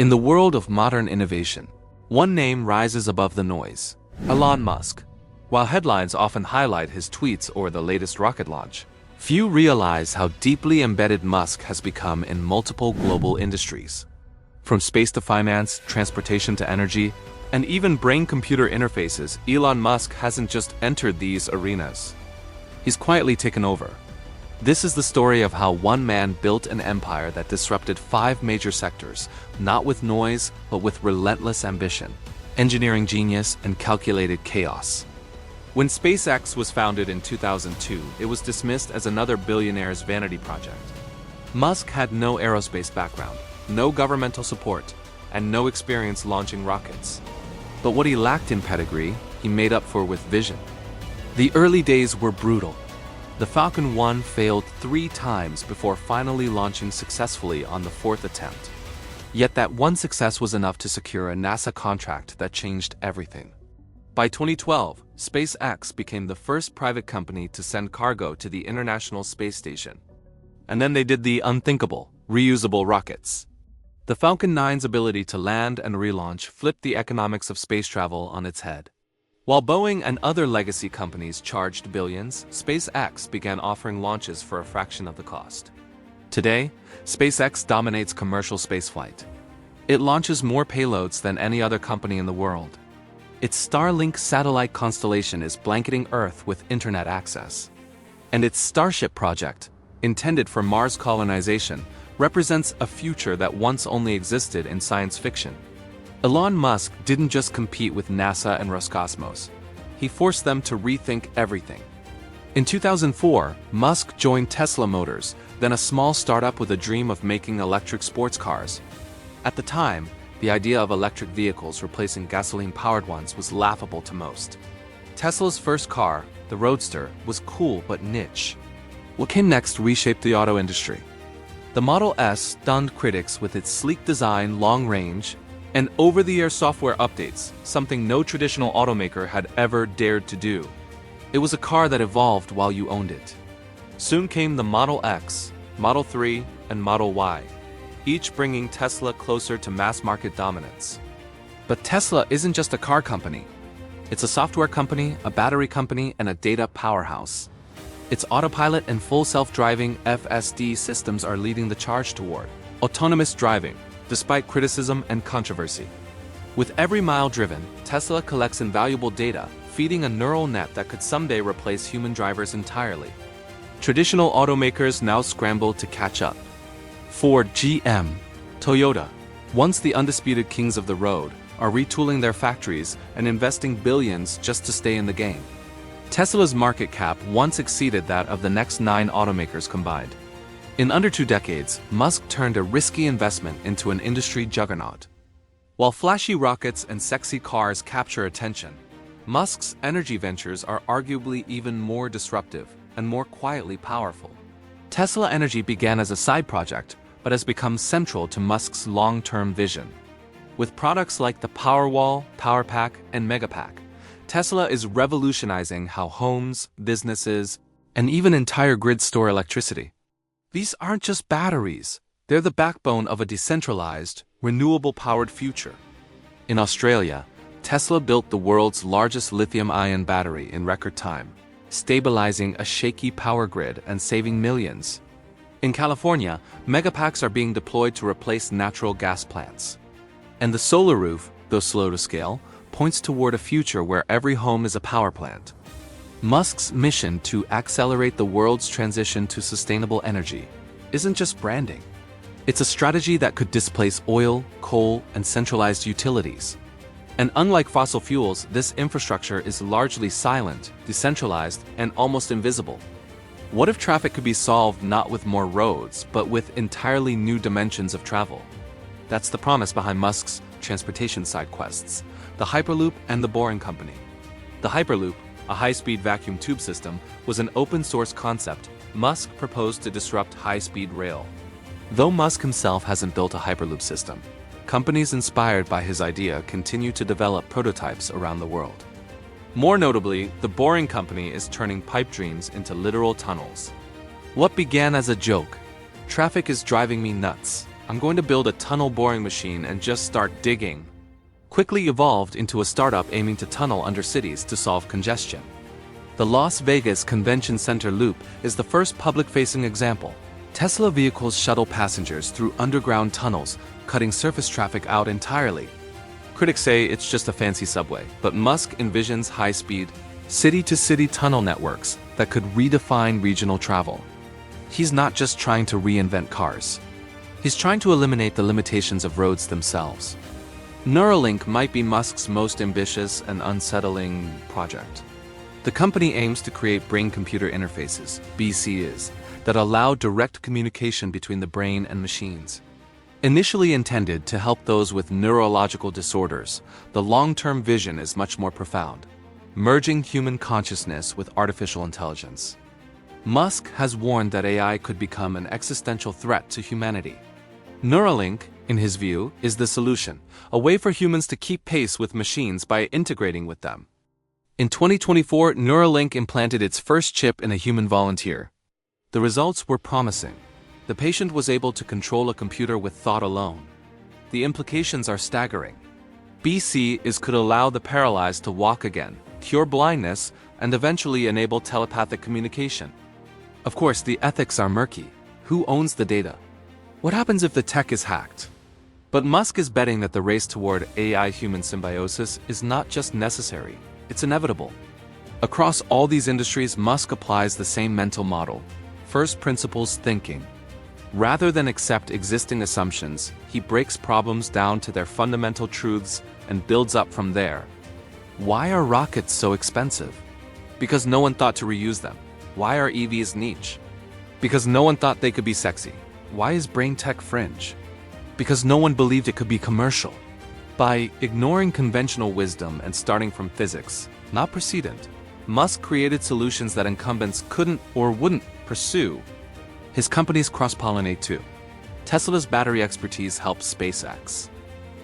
In the world of modern innovation, one name rises above the noise: Elon Musk. While headlines often highlight his tweets or the latest rocket launch, few realize how deeply embedded Musk has become in multiple global industries. From space to finance, transportation to energy, and even brain-computer interfaces, Elon Musk hasn't just entered these arenas. He's quietly taken over. This is the story of how one man built an empire that disrupted 5 major sectors, not with noise, but with relentless ambition, engineering genius, and calculated chaos. When SpaceX was founded in 2002, it was dismissed as another billionaire's vanity project. Musk had no aerospace background, no governmental support, and no experience launching rockets. But what he lacked in pedigree, he made up for with vision. The early days were brutal. The Falcon 1 failed 3 times before finally launching successfully on the 4th attempt. Yet that one success was enough to secure a NASA contract that changed everything. By 2012, SpaceX became the first private company to send cargo to the International Space Station. And then they did the unthinkable, reusable rockets. The Falcon 9's ability to land and relaunch flipped the economics of space travel on its head. While Boeing and other legacy companies charged billions, SpaceX began offering launches for a fraction of the cost. Today, SpaceX dominates commercial spaceflight. It launches more payloads than any other company in the world. Its Starlink satellite constellation is blanketing Earth with internet access. And its Starship project, intended for Mars colonization, represents a future that once only existed in science fiction. Elon Musk didn't just compete with NASA and Roscosmos. He forced them to rethink everything. In 2004, Musk joined Tesla Motors, then a small startup with a dream of making electric sports cars. At the time, the idea of electric vehicles replacing gasoline-powered ones was laughable to most. Tesla's first car, the Roadster, was cool but niche. What came next reshaped the auto industry. The Model S stunned critics with its sleek design, long range, and over-the-air software updates, something no traditional automaker had ever dared to do. It was a car that evolved while you owned it. Soon came the Model X, Model 3, and Model Y, each bringing Tesla closer to mass-market dominance. But Tesla isn't just a car company. It's a software company, a battery company, and a data powerhouse. Its autopilot and full self-driving FSD systems are leading the charge toward autonomous driving, despite criticism and controversy. With every mile driven, Tesla collects invaluable data, feeding a neural net that could someday replace human drivers entirely. Traditional automakers now scramble to catch up. Ford, GM, Toyota, once the undisputed kings of the road, are retooling their factories and investing billions just to stay in the game. Tesla's market cap once exceeded that of the next 9 automakers combined. In under 2 decades, Musk turned a risky investment into an industry juggernaut. While flashy rockets and sexy cars capture attention, Musk's energy ventures are arguably even more disruptive and more quietly powerful. Tesla Energy began as a side project, but has become central to Musk's long-term vision. With products like the Powerwall, Powerpack, and Megapack, Tesla is revolutionizing how homes, businesses, and even entire grids store electricity. These aren't just batteries, they're the backbone of a decentralized, renewable-powered future. In Australia, Tesla built the world's largest lithium-ion battery in record time, stabilizing a shaky power grid and saving millions. In California, megapacks are being deployed to replace natural gas plants. And the solar roof, though slow to scale, points toward a future where every home is a power plant. Musk's mission to accelerate the world's transition to sustainable energy isn't just branding. It's a strategy that could displace oil, coal, and centralized utilities. And unlike fossil fuels, this infrastructure is largely silent, decentralized, and almost invisible. What if traffic could be solved not with more roads, but with entirely new dimensions of travel? That's the promise behind Musk's transportation side quests, the Hyperloop and the Boring Company. The Hyperloop, a high-speed vacuum tube system, was an open-source concept Musk proposed to disrupt high-speed rail. Though Musk himself hasn't built a Hyperloop system, companies inspired by his idea continue to develop prototypes around the world. More notably, the Boring Company is turning pipe dreams into literal tunnels. What began as a joke, "Traffic is driving me nuts. I'm going to build a tunnel boring machine and just start digging, quickly evolved into a startup aiming to tunnel under cities to solve congestion. The Las Vegas Convention Center Loop is the first public-facing example. Tesla vehicles shuttle passengers through underground tunnels, cutting surface traffic out entirely. Critics say it's just a fancy subway, but Musk envisions high-speed, city-to-city tunnel networks that could redefine regional travel. He's not just trying to reinvent cars. He's trying to eliminate the limitations of roads themselves. Neuralink might be Musk's most ambitious and unsettling project. The company aims to create brain-computer interfaces, BCIs, that allow direct communication between the brain and machines. Initially intended to help those with neurological disorders, the long-term vision is much more profound, merging human consciousness with artificial intelligence. Musk has warned that AI could become an existential threat to humanity. Neuralink, in his view, is the solution, a way for humans to keep pace with machines by integrating with them. In 2024, Neuralink implanted its first chip in a human volunteer. The results were promising. The patient was able to control a computer with thought alone. The implications are staggering. BCIs could allow the paralyzed to walk again, cure blindness, and eventually enable telepathic communication. Of course, the ethics are murky. Who owns the data? What happens if the tech is hacked? But Musk is betting that the race toward AI-human symbiosis is not just necessary, it's inevitable. Across all these industries, Musk applies the same mental model, first principles thinking. Rather than accept existing assumptions, he breaks problems down to their fundamental truths and builds up from there. Why are rockets so expensive? Because no one thought to reuse them. Why are EVs niche? Because no one thought they could be sexy. Why is brain tech fringe? Because no one believed it could be commercial. By ignoring conventional wisdom and starting from physics, not precedent, Musk created solutions that incumbents couldn't or wouldn't pursue. His companies cross-pollinate too. Tesla's battery expertise helps SpaceX.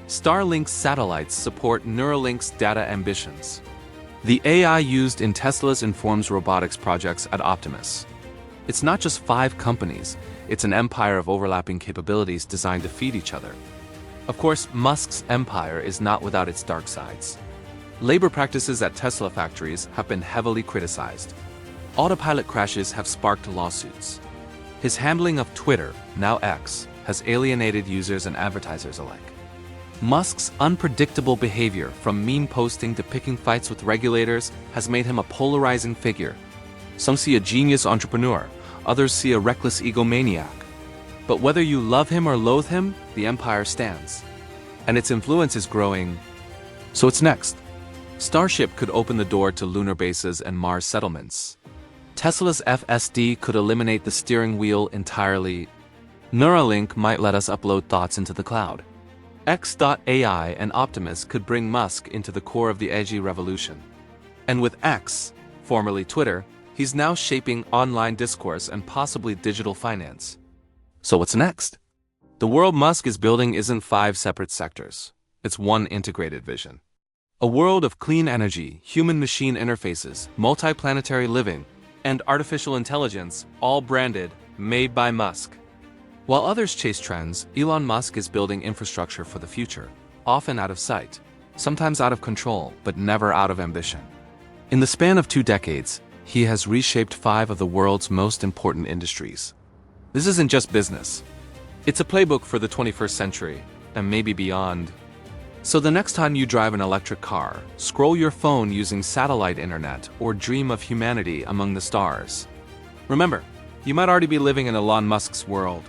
Starlink's satellites support Neuralink's data ambitions. The AI used in Tesla's informs robotics projects at Optimus. It's not just 5 companies, it's an empire of overlapping capabilities designed to feed each other. Of course, Musk's empire is not without its dark sides. Labor practices at Tesla factories have been heavily criticized. Autopilot crashes have sparked lawsuits. His handling of Twitter, now X, has alienated users and advertisers alike. Musk's unpredictable behavior, from meme posting to picking fights with regulators, has made him a polarizing figure. Some see a genius entrepreneur, others see a reckless egomaniac. But whether you love him or loathe him, the empire stands. And its influence is growing. So what's next? Starship could open the door to lunar bases and Mars settlements. Tesla's FSD could eliminate the steering wheel entirely. Neuralink might let us upload thoughts into the cloud. X.AI and Optimus could bring Musk into the core of the edgy revolution. And with X, formerly Twitter, he's now shaping online discourse and possibly digital finance. So what's next? The world Musk is building isn't 5 separate sectors. It's one integrated vision. A world of clean energy, human-machine interfaces, multiplanetary living, and artificial intelligence, all branded, made by Musk. While others chase trends, Elon Musk is building infrastructure for the future, often out of sight, sometimes out of control, but never out of ambition. In the span of 2 decades, he has reshaped 5 of the world's most important industries. This isn't just business. It's a playbook for the 21st century, and maybe beyond. So the next time you drive an electric car, scroll your phone using satellite internet, or dream of humanity among the stars. Remember, you might already be living in Elon Musk's world.